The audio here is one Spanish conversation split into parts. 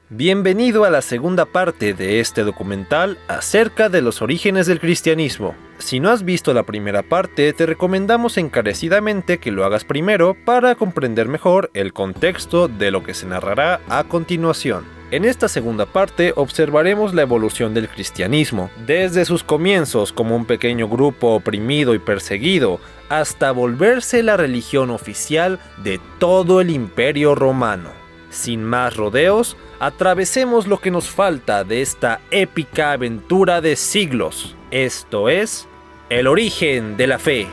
Bienvenido a la segunda parte de este documental acerca de los orígenes del cristianismo. Si no has visto la primera parte, te recomendamos encarecidamente que lo hagas primero para comprender mejor el contexto de lo que se narrará a continuación. En esta segunda parte observaremos la evolución del cristianismo, desde sus comienzos como un pequeño grupo oprimido y perseguido, hasta volverse la religión oficial de todo el Imperio Romano. Sin más rodeos, atravesemos lo que nos falta de esta épica aventura de siglos. Esto es, el origen de la fe.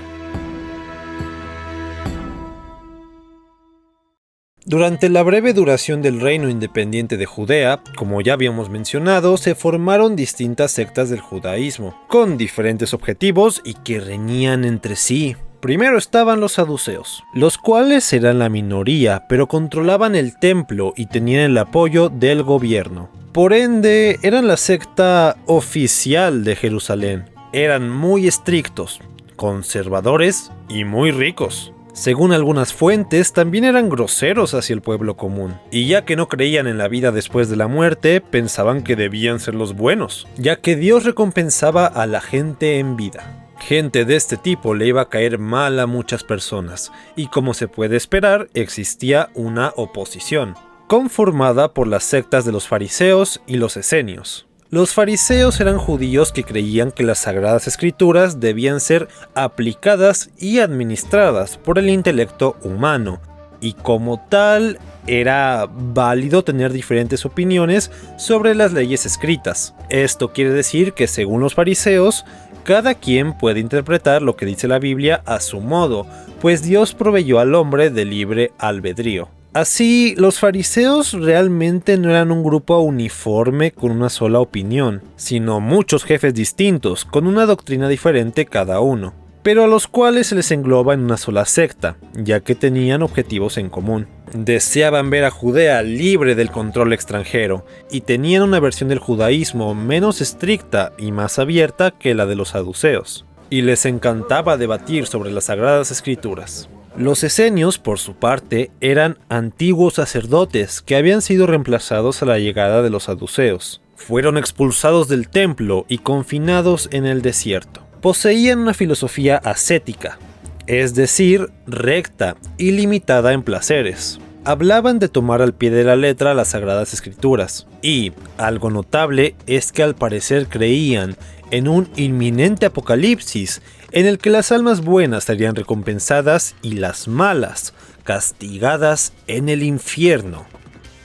Durante la breve duración del reino independiente de Judea, como ya habíamos mencionado, se formaron distintas sectas del judaísmo, con diferentes objetivos y que reñían entre sí. Primero estaban los saduceos, los cuales eran la minoría, pero controlaban el templo y tenían el apoyo del gobierno. Por ende, eran la secta oficial de Jerusalén. Eran muy estrictos, conservadores y muy ricos. Según algunas fuentes, también eran groseros hacia el pueblo común, y ya que no creían en la vida después de la muerte, pensaban que debían ser los buenos, ya que Dios recompensaba a la gente en vida. Gente de este tipo le iba a caer mal a muchas personas, y como se puede esperar, existía una oposición, conformada por las sectas de los fariseos y los esenios. Los fariseos eran judíos que creían que las sagradas escrituras debían ser aplicadas y administradas por el intelecto humano, y como tal era válido tener diferentes opiniones sobre las leyes escritas. Esto quiere decir que según los fariseos, cada quien puede interpretar lo que dice la Biblia a su modo, pues Dios proveyó al hombre de libre albedrío. Así, los fariseos realmente no eran un grupo uniforme con una sola opinión, sino muchos jefes distintos, con una doctrina diferente cada uno, pero a los cuales se les engloba en una sola secta, ya que tenían objetivos en común. Deseaban ver a Judea libre del control extranjero, y tenían una versión del judaísmo menos estricta y más abierta que la de los saduceos, y les encantaba debatir sobre las sagradas escrituras. Los esenios, por su parte, eran antiguos sacerdotes que habían sido reemplazados a la llegada de los saduceos. Fueron expulsados del templo y confinados en el desierto. Poseían una filosofía ascética, es decir, recta y limitada en placeres. Hablaban de tomar al pie de la letra las sagradas escrituras, y algo notable es que al parecer creían en un inminente apocalipsis en el que las almas buenas serían recompensadas y las malas castigadas en el infierno.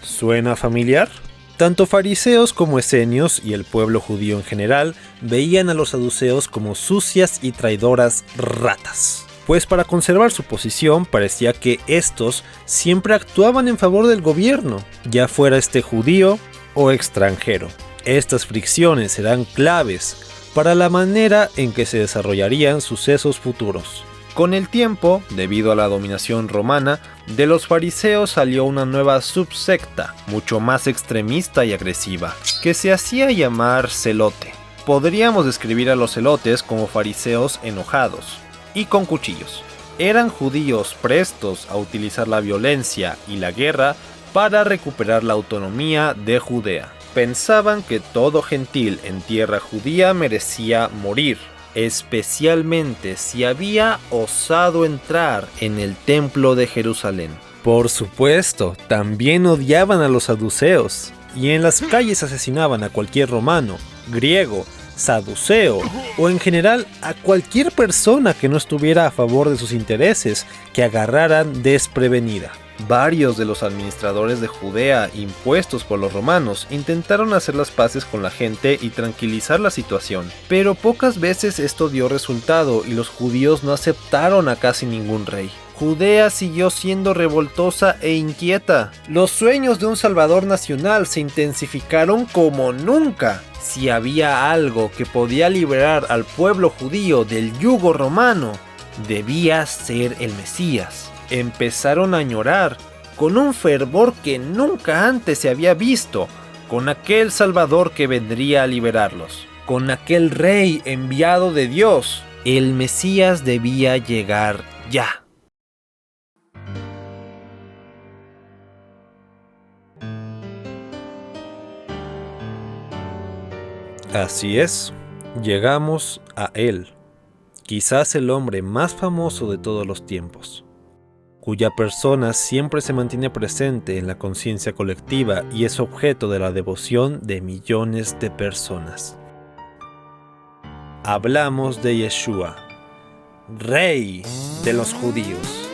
¿Suena familiar? Tanto fariseos como esenios y el pueblo judío en general veían a los saduceos como sucias y traidoras ratas, pues para conservar su posición parecía que estos siempre actuaban en favor del gobierno, ya fuera este judío o extranjero. Estas fricciones serán claves para la manera en que se desarrollarían sucesos futuros. Con el tiempo, debido a la dominación romana, de los fariseos salió una nueva subsecta, mucho más extremista y agresiva, que se hacía llamar celote. Podríamos describir a los celotes como fariseos enojados y con cuchillos. Eran judíos prestos a utilizar la violencia y la guerra para recuperar la autonomía de Judea. Pensaban que todo gentil en tierra judía merecía morir, especialmente si había osado entrar en el templo de Jerusalén. Por supuesto, también odiaban a los saduceos, y en las calles asesinaban a cualquier romano, griego, saduceo o en general a cualquier persona que no estuviera a favor de sus intereses que agarraran desprevenida. Varios de los administradores de Judea impuestos por los romanos intentaron hacer las paces con la gente y tranquilizar la situación, pero pocas veces esto dio resultado y los judíos no aceptaron a casi ningún rey. Judea siguió siendo revoltosa e inquieta. Los sueños de un salvador nacional se intensificaron como nunca. Si había algo que podía liberar al pueblo judío del yugo romano, debía ser el Mesías. Empezaron a añorar, con un fervor que nunca antes se había visto, con aquel Salvador que vendría a liberarlos, con aquel Rey enviado de Dios. El Mesías debía llegar ya. Así es, llegamos a él, quizás el hombre más famoso de todos los tiempos, cuya persona siempre se mantiene presente en la conciencia colectiva y es objeto de la devoción de millones de personas. Hablamos de Yeshua, Rey de los judíos.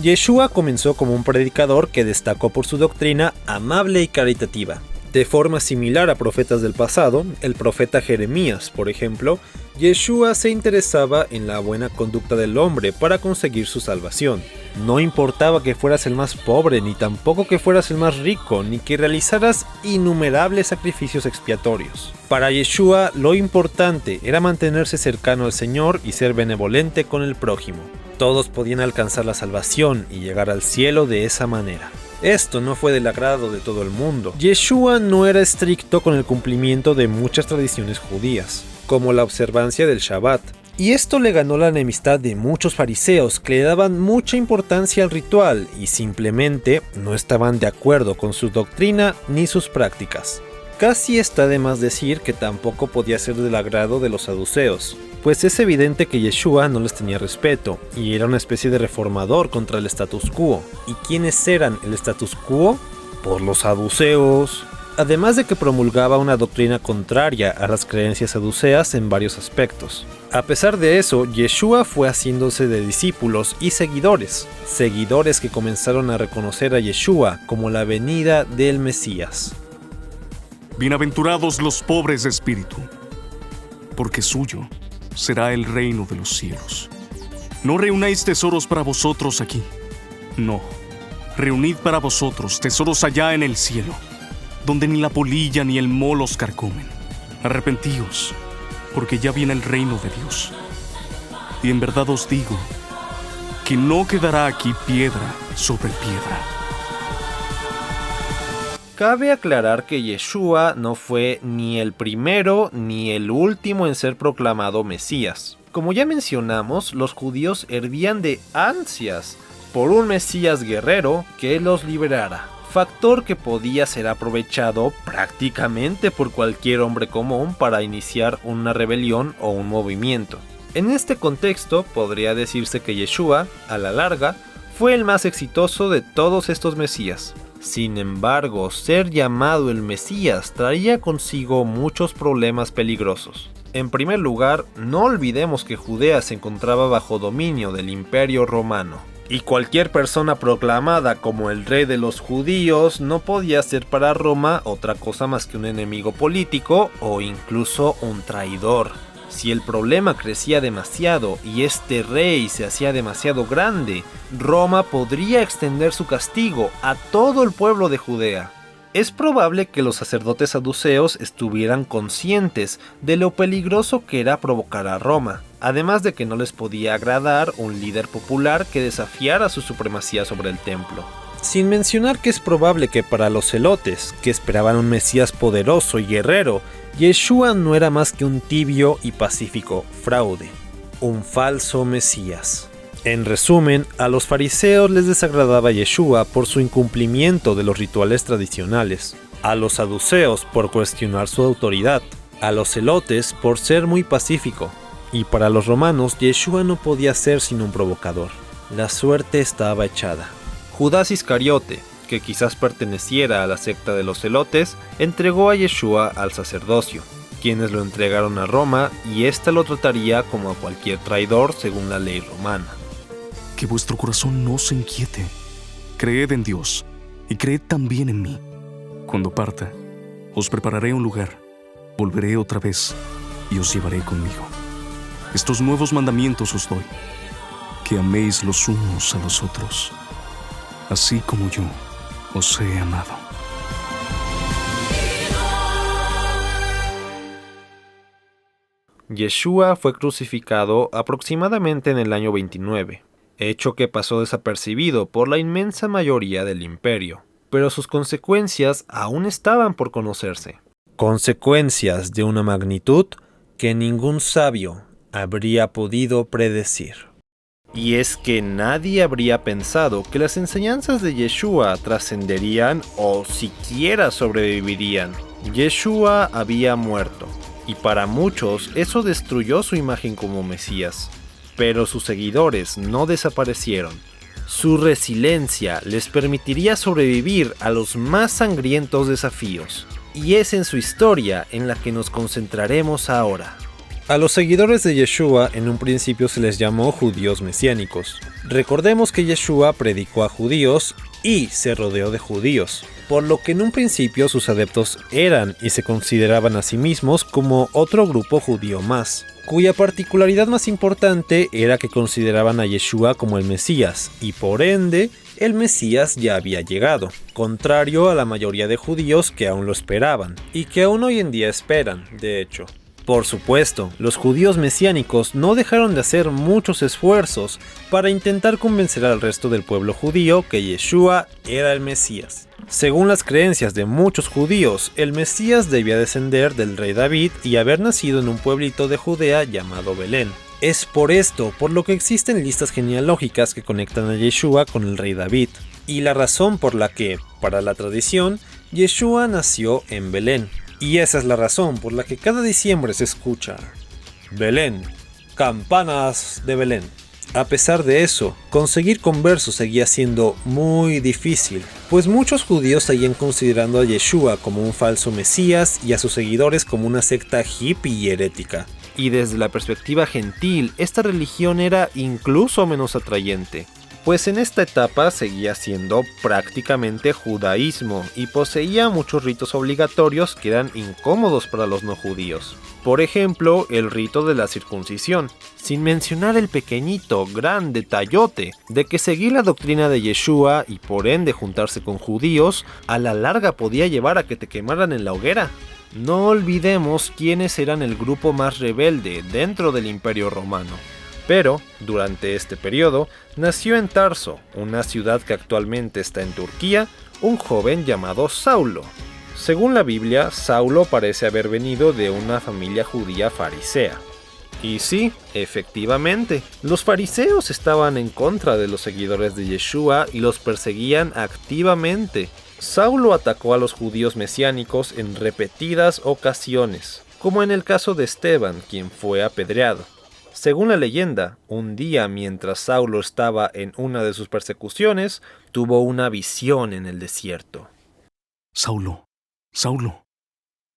Yeshua comenzó como un predicador que destacó por su doctrina amable y caritativa. De forma similar a profetas del pasado, el profeta Jeremías, por ejemplo, Yeshua se interesaba en la buena conducta del hombre para conseguir su salvación. No importaba que fueras el más pobre, ni tampoco que fueras el más rico, ni que realizaras innumerables sacrificios expiatorios. Para Yeshua, lo importante era mantenerse cercano al Señor y ser benevolente con el prójimo. Todos podían alcanzar la salvación y llegar al cielo de esa manera. Esto no fue del agrado de todo el mundo. Yeshua no era estricto con el cumplimiento de muchas tradiciones judías, como la observancia del Shabbat, y esto le ganó la enemistad de muchos fariseos que le daban mucha importancia al ritual y simplemente no estaban de acuerdo con su doctrina ni sus prácticas. Casi está de más decir que tampoco podía ser del agrado de los saduceos, pues es evidente que Yeshua no les tenía respeto y era una especie de reformador contra el status quo. ¿Y quiénes eran el status quo? Por los saduceos. Además de que promulgaba una doctrina contraria a las creencias saduceas en varios aspectos. A pesar de eso, Yeshua fue haciéndose de discípulos y seguidores que comenzaron a reconocer a Yeshua como la venida del Mesías. Bienaventurados los pobres de espíritu, porque suyo será el reino de los cielos. No reunáis tesoros para vosotros aquí. No, reunid para vosotros tesoros allá en el cielo, donde ni la polilla ni el moho os carcomen. Arrepentíos, porque ya viene el reino de Dios. Y en verdad os digo, que no quedará aquí piedra sobre piedra. Cabe aclarar que Yeshua no fue ni el primero ni el último en ser proclamado Mesías. Como ya mencionamos, los judíos hervían de ansias por un Mesías guerrero que los liberara, factor que podía ser aprovechado prácticamente por cualquier hombre común para iniciar una rebelión o un movimiento. En este contexto, podría decirse que Yeshua, a la larga, fue el más exitoso de todos estos Mesías. Sin embargo, ser llamado el Mesías traía consigo muchos problemas peligrosos. En primer lugar, no olvidemos que Judea se encontraba bajo dominio del Imperio Romano, y cualquier persona proclamada como el rey de los judíos no podía ser para Roma otra cosa más que un enemigo político o incluso un traidor. Si el problema crecía demasiado y este rey se hacía demasiado grande, Roma podría extender su castigo a todo el pueblo de Judea. Es probable que los sacerdotes saduceos estuvieran conscientes de lo peligroso que era provocar a Roma, además de que no les podía agradar un líder popular que desafiara su supremacía sobre el templo. Sin mencionar que es probable que para los celotes, que esperaban un Mesías poderoso y guerrero, Yeshua no era más que un tibio y pacífico fraude, un falso Mesías. En resumen, a los fariseos les desagradaba Yeshua por su incumplimiento de los rituales tradicionales, a los saduceos por cuestionar su autoridad, a los celotes por ser muy pacífico, y para los romanos Yeshua no podía ser sino un provocador. La suerte estaba echada. Judas Iscariote, que quizás perteneciera a la secta de los celotes, entregó a Yeshua al sacerdocio, quienes lo entregaron a Roma y ésta lo trataría como a cualquier traidor según la ley romana. Que vuestro corazón no se inquiete. Creed en Dios y creed también en mí. Cuando parta, os prepararé un lugar, volveré otra vez y os llevaré conmigo. Estos nuevos mandamientos os doy, que améis los unos a los otros, así como yo os he amado. Yeshua fue crucificado aproximadamente en el año 29, hecho que pasó desapercibido por la inmensa mayoría del imperio, pero sus consecuencias aún estaban por conocerse. Consecuencias de una magnitud que ningún sabio habría podido predecir. Y es que nadie habría pensado que las enseñanzas de Yeshua trascenderían o siquiera sobrevivirían. Yeshua había muerto, y para muchos eso destruyó su imagen como Mesías. Pero sus seguidores no desaparecieron. Su resiliencia les permitiría sobrevivir a los más sangrientos desafíos. Y es en su historia en la que nos concentraremos ahora. A los seguidores de Yeshua en un principio se les llamó judíos mesiánicos. Recordemos que Yeshua predicó a judíos y se rodeó de judíos, por lo que en un principio sus adeptos eran y se consideraban a sí mismos como otro grupo judío más, cuya particularidad más importante era que consideraban a Yeshua como el Mesías, y por ende, el Mesías ya había llegado, contrario a la mayoría de judíos que aún lo esperaban, y que aún hoy en día esperan, de hecho. Por supuesto, los judíos mesiánicos no dejaron de hacer muchos esfuerzos para intentar convencer al resto del pueblo judío que Yeshua era el Mesías. Según las creencias de muchos judíos, el Mesías debía descender del rey David y haber nacido en un pueblito de Judea llamado Belén. Es por esto por lo que existen listas genealógicas que conectan a Yeshua con el rey David, y la razón por la que, para la tradición, Yeshua nació en Belén. Y esa es la razón por la que cada diciembre se escucha Belén, campanas de Belén. A pesar de eso, conseguir conversos seguía siendo muy difícil, pues muchos judíos seguían considerando a Yeshua como un falso mesías y a sus seguidores como una secta hippie y herética. Y desde la perspectiva gentil, esta religión era incluso menos atrayente, pues en esta etapa seguía siendo prácticamente judaísmo y poseía muchos ritos obligatorios que eran incómodos para los no judíos. Por ejemplo, el rito de la circuncisión, sin mencionar el pequeñito, gran detallote de que seguir la doctrina de Yeshua y por ende juntarse con judíos, a la larga podía llevar a que te quemaran en la hoguera. No olvidemos quiénes eran el grupo más rebelde dentro del Imperio Romano. Pero, durante este periodo, nació en Tarso, una ciudad que actualmente está en Turquía, un joven llamado Saulo. Según la Biblia, Saulo parece haber venido de una familia judía farisea. Y sí, efectivamente, los fariseos estaban en contra de los seguidores de Yeshua y los perseguían activamente. Saulo atacó a los judíos mesiánicos en repetidas ocasiones, como en el caso de Esteban, quien fue apedreado. Según la leyenda, un día mientras Saulo estaba en una de sus persecuciones, tuvo una visión en el desierto. Saulo, Saulo,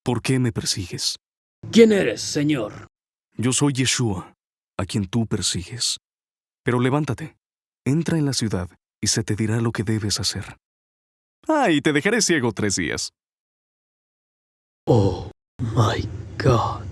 ¿por qué me persigues? ¿Quién eres, Señor? Yo soy Yeshua, a quien tú persigues. Pero levántate, entra en la ciudad y se te dirá lo que debes hacer. Y te dejaré ciego 3 días. Oh, my God.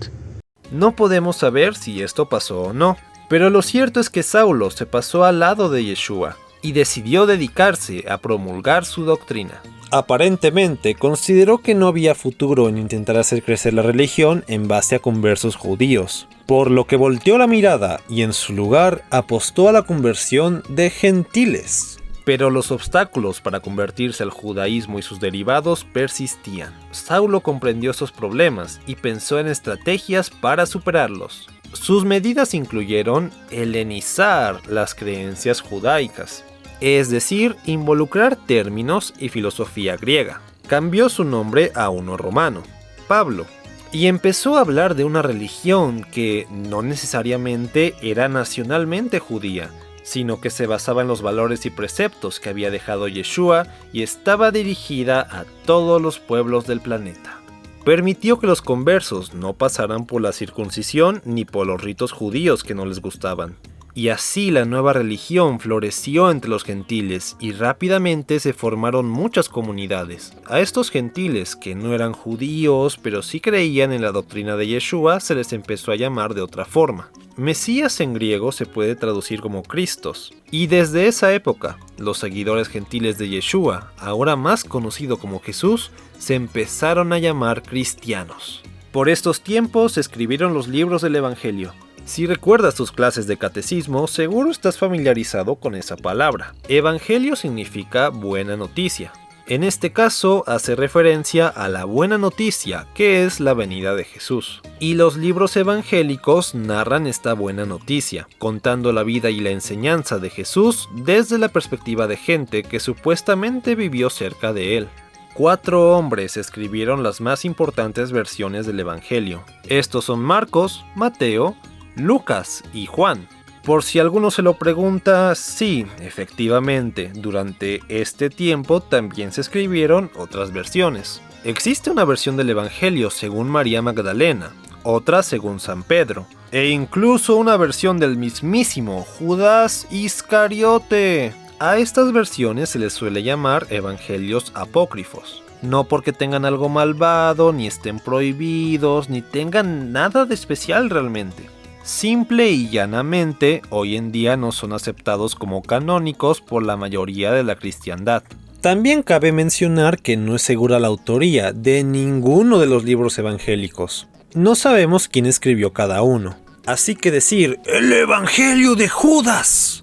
No podemos saber si esto pasó o no, pero lo cierto es que Saulo se pasó al lado de Yeshua y decidió dedicarse a promulgar su doctrina. Aparentemente consideró que no había futuro en intentar hacer crecer la religión en base a conversos judíos, por lo que volteó la mirada y en su lugar apostó a la conversión de gentiles. Pero los obstáculos para convertirse al judaísmo y sus derivados persistían. Saulo comprendió esos problemas y pensó en estrategias para superarlos. Sus medidas incluyeron helenizar las creencias judaicas, es decir, involucrar términos y filosofía griega. Cambió su nombre a uno romano, Pablo, y empezó a hablar de una religión que no necesariamente era nacionalmente judía, sino que se basaba en los valores y preceptos que había dejado Yeshua y estaba dirigida a todos los pueblos del planeta. Permitió que los conversos no pasaran por la circuncisión ni por los ritos judíos que no les gustaban. Y así la nueva religión floreció entre los gentiles y rápidamente se formaron muchas comunidades. A estos gentiles, que no eran judíos pero sí creían en la doctrina de Yeshua, se les empezó a llamar de otra forma. Mesías en griego se puede traducir como Cristos, y desde esa época, los seguidores gentiles de Yeshua, ahora más conocido como Jesús, se empezaron a llamar cristianos. Por estos tiempos se escribieron los libros del Evangelio. Si recuerdas tus clases de catecismo, seguro estás familiarizado con esa palabra. Evangelio significa buena noticia. En este caso hace referencia a la buena noticia, que es la venida de Jesús. Y los libros evangélicos narran esta buena noticia, contando la vida y la enseñanza de Jesús desde la perspectiva de gente que supuestamente vivió cerca de él. 4 hombres escribieron las más importantes versiones del Evangelio. Estos son Marcos, Mateo, Lucas y Juan. Por si alguno se lo pregunta, sí, efectivamente, durante este tiempo también se escribieron otras versiones. Existe una versión del Evangelio según María Magdalena, otra según San Pedro, e incluso una versión del mismísimo Judas Iscariote. A estas versiones se les suele llamar evangelios apócrifos. No porque tengan algo malvado, ni estén prohibidos, ni tengan nada de especial realmente. Simple y llanamente, hoy en día no son aceptados como canónicos por la mayoría de la cristiandad. También cabe mencionar que no es segura la autoría de ninguno de los libros evangélicos. No sabemos quién escribió cada uno. Así que decir ¡el Evangelio de Judas!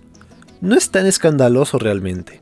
No es tan escandaloso realmente.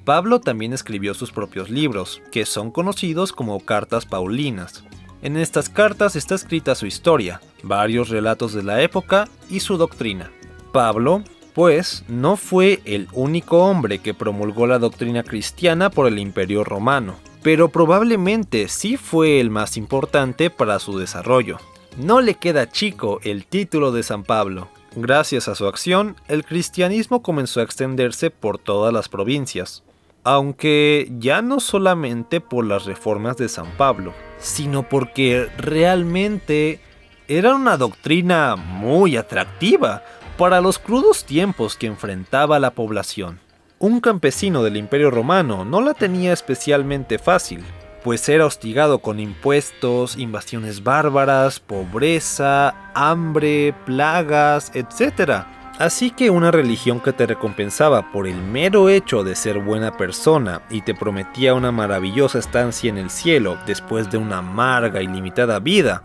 Pablo también escribió sus propios libros, que son conocidos como cartas paulinas. En estas cartas está escrita su historia, varios relatos de la época y su doctrina. Pablo, pues, no fue el único hombre que promulgó la doctrina cristiana por el Imperio Romano, pero probablemente sí fue el más importante para su desarrollo. No le queda chico el título de San Pablo. Gracias a su acción, el cristianismo comenzó a extenderse por todas las provincias, aunque ya no solamente por las reformas de San Pablo, sino porque realmente era una doctrina muy atractiva para los crudos tiempos que enfrentaba la población. Un campesino del Imperio Romano no la tenía especialmente fácil, pues era hostigado con impuestos, invasiones bárbaras, pobreza, hambre, plagas, etc. Así que una religión que te recompensaba por el mero hecho de ser buena persona y te prometía una maravillosa estancia en el cielo después de una amarga y limitada vida,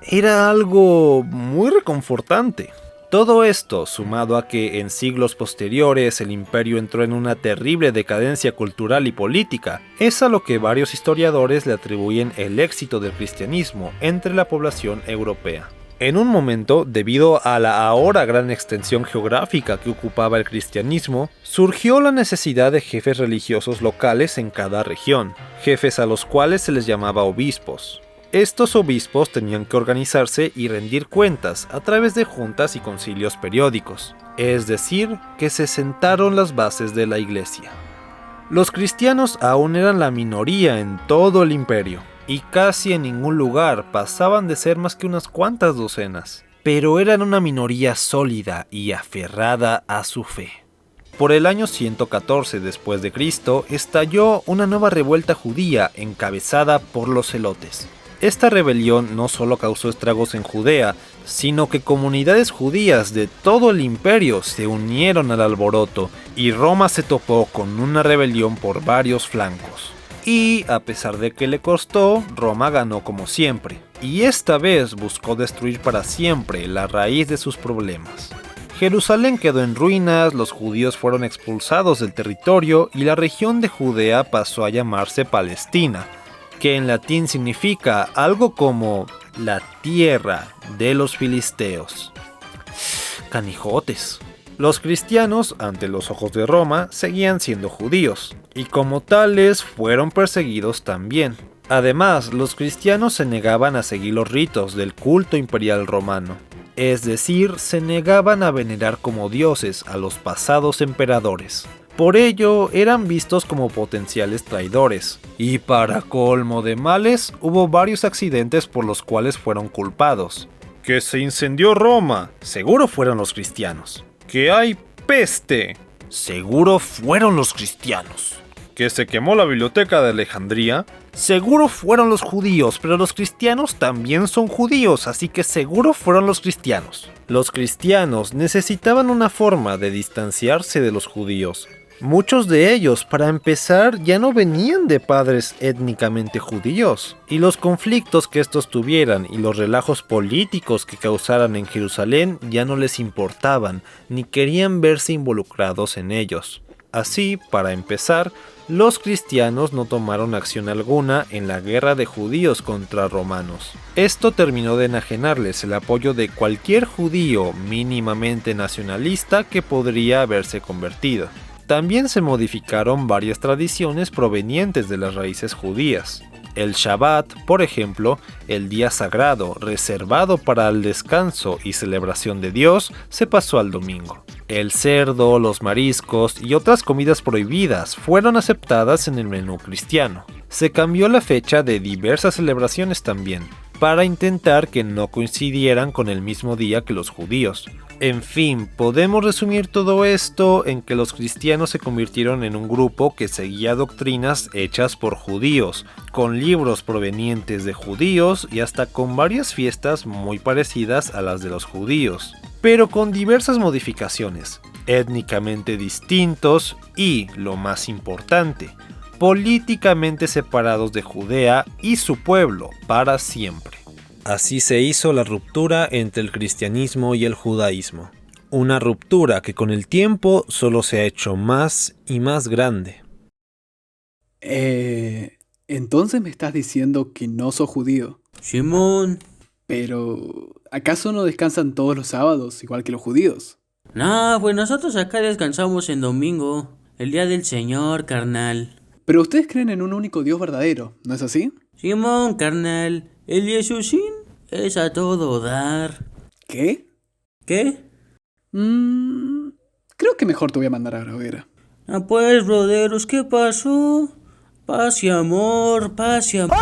era algo muy reconfortante. Todo esto, sumado a que en siglos posteriores el imperio entró en una terrible decadencia cultural y política, es a lo que varios historiadores le atribuyen el éxito del cristianismo entre la población europea. En un momento, debido a la ahora gran extensión geográfica que ocupaba el cristianismo, surgió la necesidad de jefes religiosos locales en cada región, jefes a los cuales se les llamaba obispos. Estos obispos tenían que organizarse y rendir cuentas a través de juntas y concilios periódicos, es decir, que se sentaron las bases de la iglesia. Los cristianos aún eran la minoría en todo el imperio, y casi en ningún lugar pasaban de ser más que unas cuantas docenas, pero eran una minoría sólida y aferrada a su fe. Por el año 114 después de Cristo estalló una nueva revuelta judía encabezada por los celotes. Esta rebelión no solo causó estragos en Judea, sino que comunidades judías de todo el imperio se unieron al alboroto y Roma se topó con una rebelión por varios flancos. Y a pesar de que le costó, Roma ganó como siempre, y esta vez buscó destruir para siempre la raíz de sus problemas. Jerusalén quedó en ruinas, los judíos fueron expulsados del territorio y la región de Judea pasó a llamarse Palestina, que en latín significa algo como la tierra de los filisteos. Canijotes. Los cristianos, ante los ojos de Roma, seguían siendo judíos, y como tales fueron perseguidos también. Además, los cristianos se negaban a seguir los ritos del culto imperial romano, es decir, se negaban a venerar como dioses a los pasados emperadores. Por ello, eran vistos como potenciales traidores, y para colmo de males, hubo varios accidentes por los cuales fueron culpados. Que se incendió Roma, seguro fueron los cristianos. Que hay peste, seguro fueron los cristianos. Que se quemó la biblioteca de Alejandría, seguro fueron los judíos, pero los cristianos también son judíos, así que seguro fueron los cristianos. Los cristianos necesitaban una forma de distanciarse de los judíos. Muchos de ellos, para empezar, ya no venían de padres étnicamente judíos, y los conflictos que estos tuvieran y los relajos políticos que causaran en Jerusalén ya no les importaban, ni querían verse involucrados en ellos. Así, para empezar, los cristianos no tomaron acción alguna en la guerra de judíos contra romanos. Esto terminó de enajenarles el apoyo de cualquier judío mínimamente nacionalista que podría haberse convertido. También se modificaron varias tradiciones provenientes de las raíces judías. El Shabbat, por ejemplo, el día sagrado reservado para el descanso y celebración de Dios, se pasó al domingo. El cerdo, los mariscos y otras comidas prohibidas fueron aceptadas en el menú cristiano. Se cambió la fecha de diversas celebraciones también, para intentar que no coincidieran con el mismo día que los judíos. En fin, podemos resumir todo esto en que los cristianos se convirtieron en un grupo que seguía doctrinas hechas por judíos, con libros provenientes de judíos y hasta con varias fiestas muy parecidas a las de los judíos, pero con diversas modificaciones, étnicamente distintos y, lo más importante, políticamente separados de Judea y su pueblo para siempre. Así se hizo la ruptura entre el cristianismo y el judaísmo. Una ruptura que con el tiempo solo se ha hecho más y más grande. Entonces me estás diciendo que no sos judío. Simón. Pero, ¿acaso no descansan todos los sábados igual que los judíos? No, pues nosotros acá descansamos en domingo, el día del Señor, carnal. Pero ustedes creen en un único Dios verdadero, ¿no es así? Simón, carnal, el Jesúsín es a todo dar. ¿Qué? ¿Qué? Creo que mejor te voy a mandar a la hoguera. Ah, pues, broderos, ¿qué pasó? Paz y amor, paz y amor.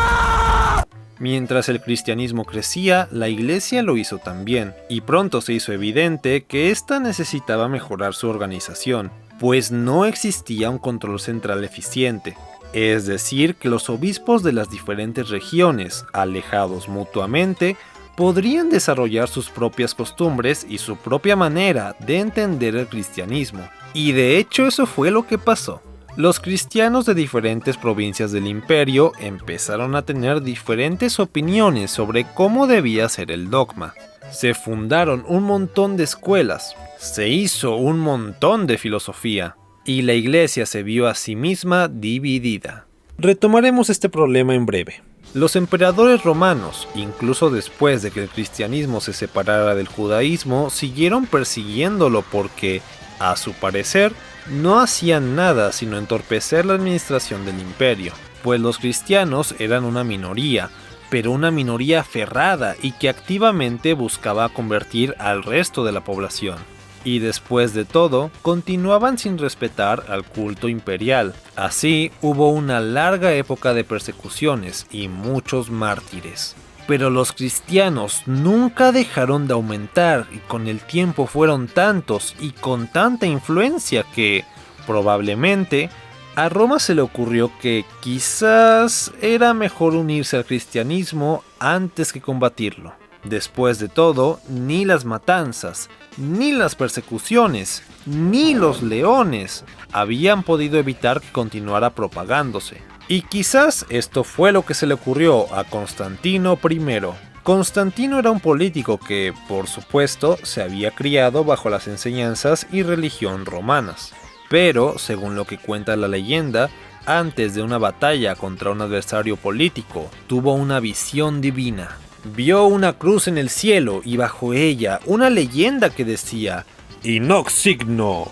Mientras el cristianismo crecía, la iglesia lo hizo también, y pronto se hizo evidente que ésta necesitaba mejorar su organización, pues no existía un control central eficiente. Es decir, que los obispos de las diferentes regiones, alejados mutuamente, podrían desarrollar sus propias costumbres y su propia manera de entender el cristianismo. Y de hecho eso fue lo que pasó. Los cristianos de diferentes provincias del imperio empezaron a tener diferentes opiniones sobre cómo debía ser el dogma. Se fundaron un montón de escuelas, se hizo un montón de filosofía, y la iglesia se vio a sí misma dividida. Retomaremos este problema en breve. Los emperadores romanos, incluso después de que el cristianismo se separara del judaísmo, siguieron persiguiéndolo porque, a su parecer, no hacían nada sino entorpecer la administración del imperio, pues los cristianos eran una minoría, pero una minoría aferrada y que activamente buscaba convertir al resto de la población. Y después de todo, continuaban sin respetar al culto imperial. Así, hubo una larga época de persecuciones y muchos mártires. Pero los cristianos nunca dejaron de aumentar y con el tiempo fueron tantos y con tanta influencia que, probablemente, a Roma se le ocurrió que quizás era mejor unirse al cristianismo antes que combatirlo. Después de todo, ni las matanzas, ni las persecuciones, ni los leones habían podido evitar que continuara propagándose. Y quizás esto fue lo que se le ocurrió a Constantino I. Constantino era un político que, por supuesto, se había criado bajo las enseñanzas y religión romanas. Pero, según lo que cuenta la leyenda, antes de una batalla contra un adversario político, tuvo una visión divina. Vio una cruz en el cielo y bajo ella una leyenda que decía: "In hoc signo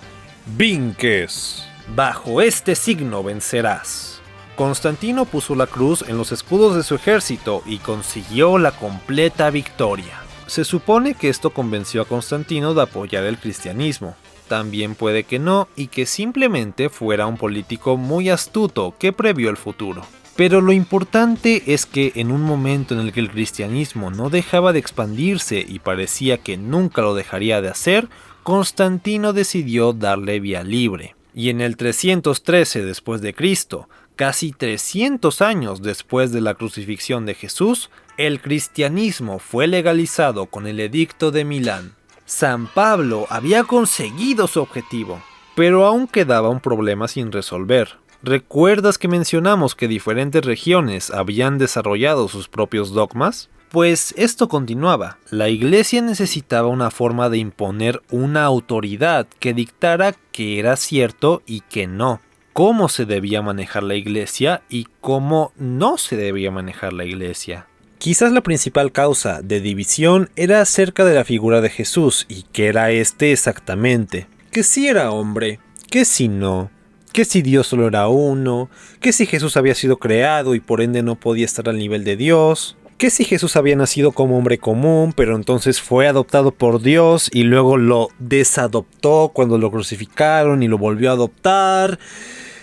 vinces". Bajo este signo vencerás. Constantino puso la cruz en los escudos de su ejército y consiguió la completa victoria. Se supone que esto convenció a Constantino de apoyar el cristianismo. También puede que no, y que simplemente fuera un político muy astuto que previó el futuro. Pero lo importante es que en un momento en el que el cristianismo no dejaba de expandirse y parecía que nunca lo dejaría de hacer, Constantino decidió darle vía libre. Y en el 313 después de Cristo, casi 300 años después de la crucifixión de Jesús, el cristianismo fue legalizado con el Edicto de Milán. San Pablo había conseguido su objetivo, pero aún quedaba un problema sin resolver. ¿Recuerdas que mencionamos que diferentes regiones habían desarrollado sus propios dogmas? Pues esto continuaba. La iglesia necesitaba una forma de imponer una autoridad que dictara qué era cierto y qué no, cómo se debía manejar la iglesia y cómo no se debía manejar la iglesia. Quizás la principal causa de división era acerca de la figura de Jesús y qué era este exactamente. Que si era hombre, que si no, que si Dios solo era uno, que si Jesús había sido creado y por ende no podía estar al nivel de Dios, que si Jesús había nacido como hombre común, pero entonces fue adoptado por Dios y luego lo desadoptó cuando lo crucificaron y lo volvió a adoptar.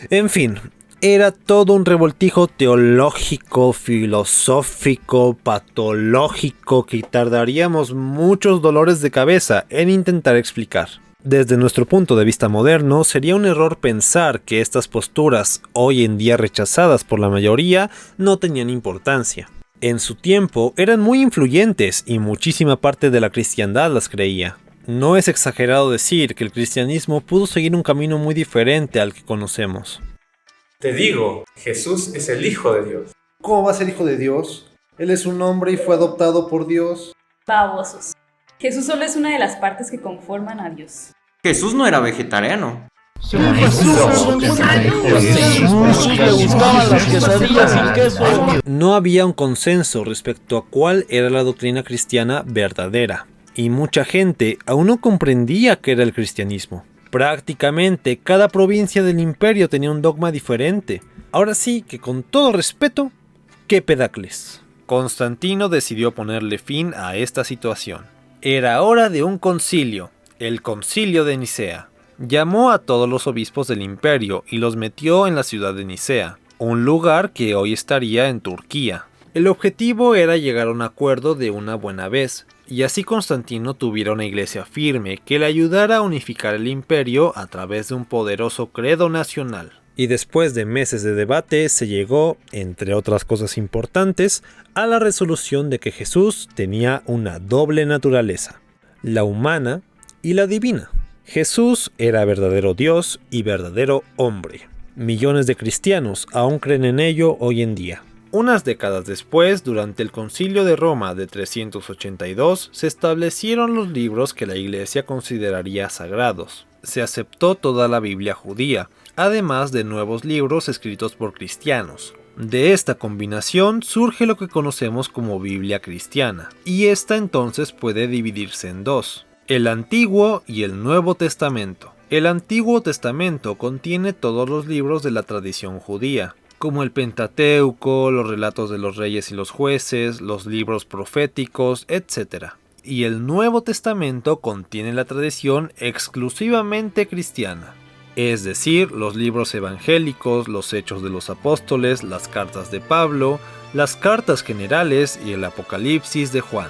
En fin, era todo un revoltijo teológico, filosófico, patológico que tardaríamos muchos dolores de cabeza en intentar explicar. Desde nuestro punto de vista moderno, sería un error pensar que estas posturas, hoy en día rechazadas por la mayoría, no tenían importancia. En su tiempo eran muy influyentes y muchísima parte de la cristiandad las creía. No es exagerado decir que el cristianismo pudo seguir un camino muy diferente al que conocemos. Te digo, Jesús es el Hijo de Dios. ¿Cómo va a ser hijo de Dios? Él es un hombre y fue adoptado por Dios. Babosos. Jesús solo es una de las partes que conforman a Dios. Jesús no era vegetariano. No había un consenso respecto a cuál era la doctrina cristiana verdadera, y mucha gente aún no comprendía qué era el cristianismo. Prácticamente cada provincia del imperio tenía un dogma diferente. Ahora sí que con todo respeto, ¡qué pedacles! Constantino decidió ponerle fin a esta situación. Era hora de un concilio, el Concilio de Nicea. Llamó a todos los obispos del imperio y los metió en la ciudad de Nicea, un lugar que hoy estaría en Turquía. El objetivo era llegar a un acuerdo de una buena vez, y así Constantino tuviera una iglesia firme que le ayudara a unificar el imperio a través de un poderoso credo nacional. Y después de meses de debate se llegó, entre otras cosas importantes, a la resolución de que Jesús tenía una doble naturaleza, la humana y la divina. Jesús era verdadero Dios y verdadero hombre. Millones de cristianos aún creen en ello hoy en día. Unas décadas después, durante el Concilio de Roma de 382, se establecieron los libros que la Iglesia consideraría sagrados. Se aceptó toda la Biblia judía, además de nuevos libros escritos por cristianos. De esta combinación surge lo que conocemos como Biblia cristiana, y esta entonces puede dividirse en dos: el Antiguo y el Nuevo Testamento. El Antiguo Testamento contiene todos los libros de la tradición judía, como el Pentateuco, los relatos de los reyes y los jueces, los libros proféticos, etc. Y el Nuevo Testamento contiene la tradición exclusivamente cristiana, es decir, los libros evangélicos, los Hechos de los Apóstoles, las cartas de Pablo, las cartas generales y el Apocalipsis de Juan.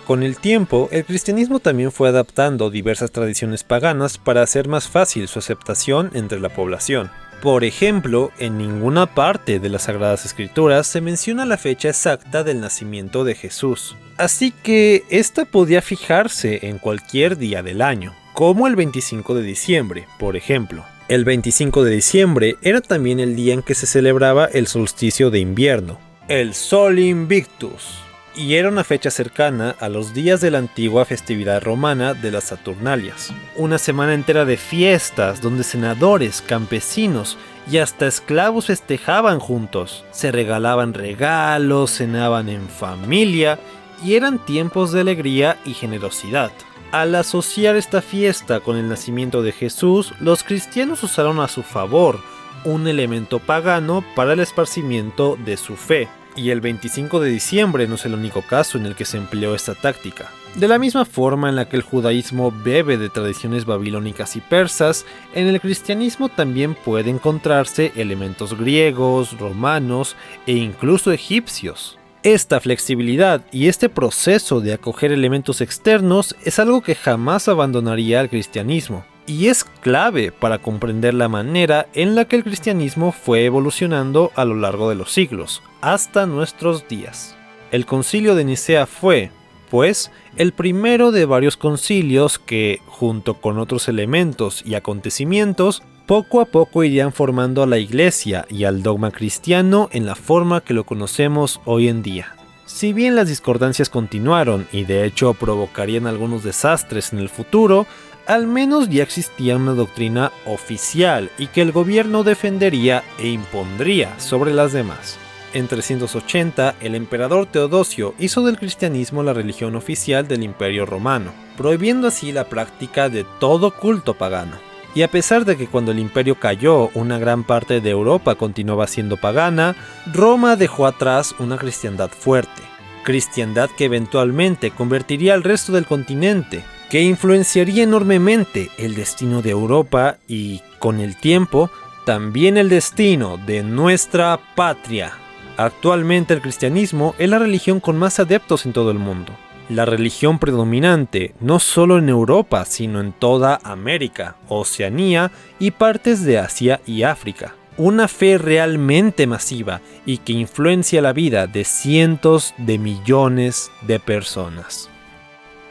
Con el tiempo, el cristianismo también fue adaptando diversas tradiciones paganas para hacer más fácil su aceptación entre la población. Por ejemplo, en ninguna parte de las Sagradas Escrituras se menciona la fecha exacta del nacimiento de Jesús, así que esta podía fijarse en cualquier día del año, como el 25 de diciembre, por ejemplo. El 25 de diciembre era también el día en que se celebraba el solsticio de invierno, el Sol Invictus, y era una fecha cercana a los días de la antigua festividad romana de las Saturnalias. Una semana entera de fiestas donde senadores, campesinos y hasta esclavos festejaban juntos. Se regalaban regalos, cenaban en familia y eran tiempos de alegría y generosidad. Al asociar esta fiesta con el nacimiento de Jesús, los cristianos usaron a su favor un elemento pagano para el esparcimiento de su fe. Y el 25 de diciembre no es el único caso en el que se empleó esta táctica. De la misma forma en la que el judaísmo bebe de tradiciones babilónicas y persas, en el cristianismo también puede encontrarse elementos griegos, romanos e incluso egipcios. Esta flexibilidad y este proceso de acoger elementos externos es algo que jamás abandonaría al cristianismo, y es clave para comprender la manera en la que el cristianismo fue evolucionando a lo largo de los siglos, hasta nuestros días. El Concilio de Nicea fue, pues, el primero de varios concilios que, junto con otros elementos y acontecimientos, poco a poco irían formando a la Iglesia y al dogma cristiano en la forma que lo conocemos hoy en día. Si bien las discordancias continuaron y de hecho provocarían algunos desastres en el futuro, al menos ya existía una doctrina oficial y que el gobierno defendería e impondría sobre las demás. En 380, el emperador Teodosio hizo del cristianismo la religión oficial del Imperio Romano, prohibiendo así la práctica de todo culto pagano. Y a pesar de que cuando el imperio cayó, una gran parte de Europa continuaba siendo pagana, Roma dejó atrás una cristiandad fuerte, cristiandad que eventualmente convertiría al resto del continente, que influenciaría enormemente el destino de Europa y, con el tiempo, también el destino de nuestra patria. Actualmente el cristianismo es la religión con más adeptos en todo el mundo. La religión predominante no solo en Europa, sino en toda América, Oceanía y partes de Asia y África. Una fe realmente masiva y que influencia la vida de cientos de millones de personas.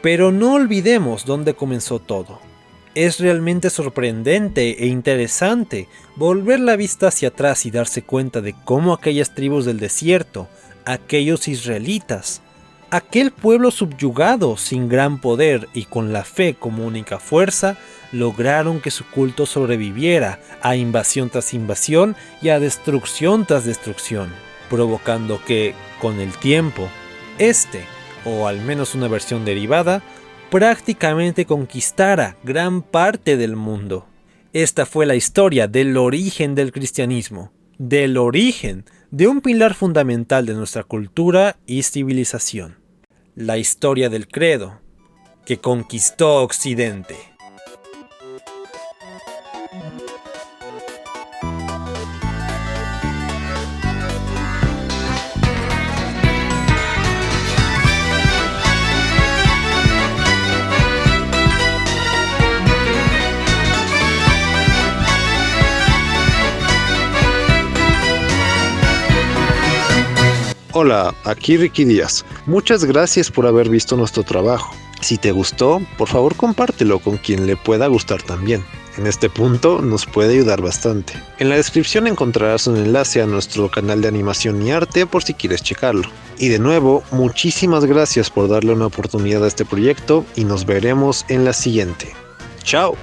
Pero no olvidemos dónde comenzó todo. Es realmente sorprendente e interesante volver la vista hacia atrás y darse cuenta de cómo aquellas tribus del desierto, aquellos israelitas, aquel pueblo subyugado sin gran poder y con la fe como única fuerza, lograron que su culto sobreviviera a invasión tras invasión y a destrucción tras destrucción, provocando que, con el tiempo, o al menos una versión derivada, prácticamente conquistara gran parte del mundo. Esta fue la historia del origen del cristianismo, del origen de un pilar fundamental de nuestra cultura y civilización. La historia del credo que conquistó Occidente. Hola, aquí Ricky Díaz. Muchas gracias por haber visto nuestro trabajo. Si te gustó, por favor compártelo con quien le pueda gustar también. En este punto nos puede ayudar bastante. En la descripción encontrarás un enlace a nuestro canal de animación y arte por si quieres checarlo. Y de nuevo, muchísimas gracias por darle una oportunidad a este proyecto y nos veremos en la siguiente. ¡Chao!